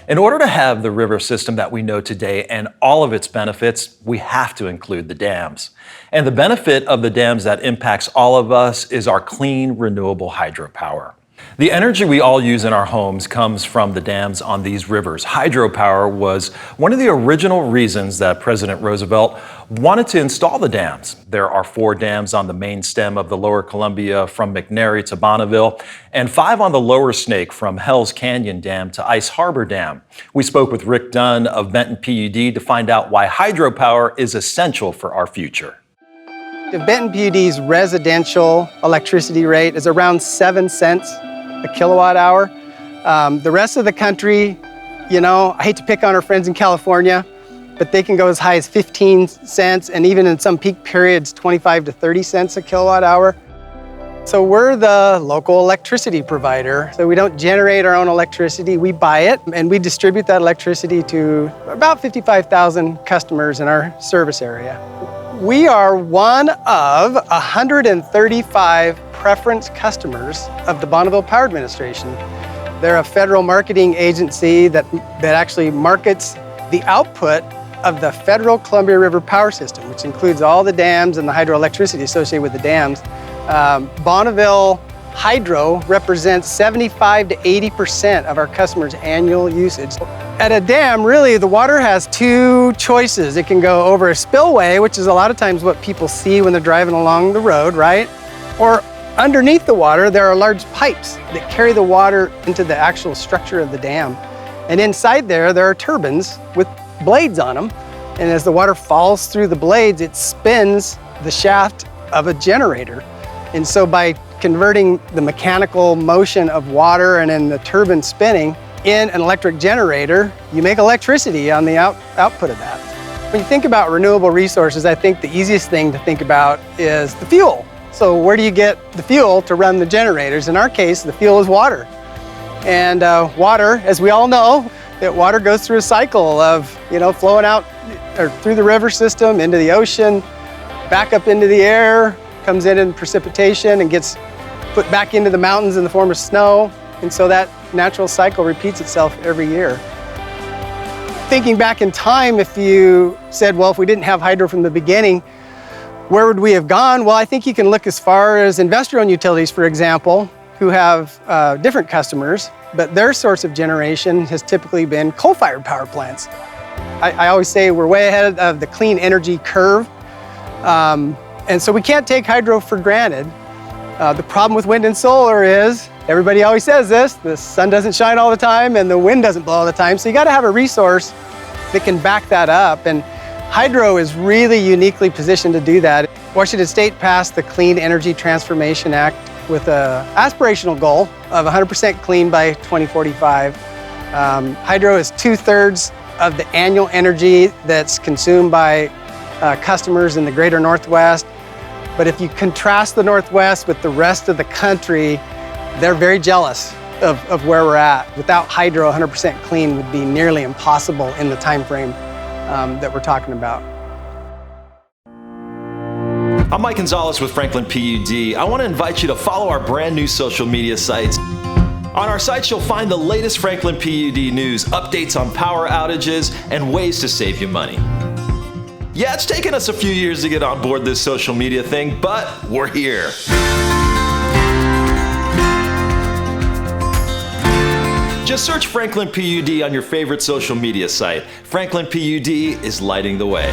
In order to have the river system that we know today and all of its benefits, we have to include the dams. And the benefit of the dams that impacts all of us is our clean, renewable hydropower. The energy we all use in our homes comes from the dams on these rivers. Hydropower was one of the original reasons that President Roosevelt wanted to install the dams. There are 4 dams on the main stem of the Lower Columbia from McNary to Bonneville, and 5 on the Lower Snake from Hell's Canyon Dam to Ice Harbor Dam. We spoke with Rick Dunn of Benton PUD to find out why hydropower is essential for our future. The Benton PUD's residential electricity rate is around 7 cents a kilowatt hour. The rest of the country, I hate to pick on our friends in California, but they can go as high as 15 cents and even in some peak periods, 25 to 30 cents a kilowatt hour. So we're the local electricity provider. So we don't generate our own electricity, we buy it and we distribute that electricity to about 55,000 customers in our service area. We are one of 135 preference customers of the Bonneville Power Administration. They're a federal marketing agency that actually markets the output of the federal Columbia River power system, which includes all the dams and the hydroelectricity associated with the dams. Bonneville Hydro represents 75 to 80% of our customers' annual usage. At a dam, really, the water has 2 choices. It can go over a spillway, which is a lot of times what people see when they're driving along the road, right? Or underneath the water, there are large pipes that carry the water into the actual structure of the dam. And inside there are turbines with blades on them. And as the water falls through the blades, it spins the shaft of a generator. And so by converting the mechanical motion of water and then the turbine spinning in an electric generator, you make electricity on the output of that. When you think about renewable resources, I think the easiest thing to think about is the fuel. So where do you get the fuel to run the generators? In our case, the fuel is water. And water, as we all know, that water goes through a cycle of, flowing out or through the river system into the ocean, back up into the air, comes in precipitation and gets put back into the mountains in the form of snow. And so that natural cycle repeats itself every year. Thinking back in time, if you said, well, if we didn't have hydro from the beginning, where would we have gone? Well, I think you can look as far as investor-owned utilities, for example, who have different customers, but their source of generation has typically been coal-fired power plants. I always say we're way ahead of the clean energy curve. And so we can't take hydro for granted. The problem with wind and solar is, everybody always says this, the sun doesn't shine all the time and the wind doesn't blow all the time. So you gotta have a resource that can back that up. And hydro is really uniquely positioned to do that. Washington State passed the Clean Energy Transformation Act with an aspirational goal of 100% clean by 2045. Hydro is 2/3 of the annual energy that's consumed by customers in the greater Northwest. But if you contrast the Northwest with the rest of the country, they're very jealous of where we're at. Without hydro, 100% clean would be nearly impossible in the time frame that we're talking about. I'm Mike Gonzalez with Franklin PUD. I want to invite you to follow our brand new social media sites. On our sites, you'll find the latest Franklin PUD news, updates on power outages, and ways to save you money. Yeah, it's taken us a few years to get on board this social media thing, but we're here. Just search Franklin PUD on your favorite social media site. Franklin PUD is lighting the way.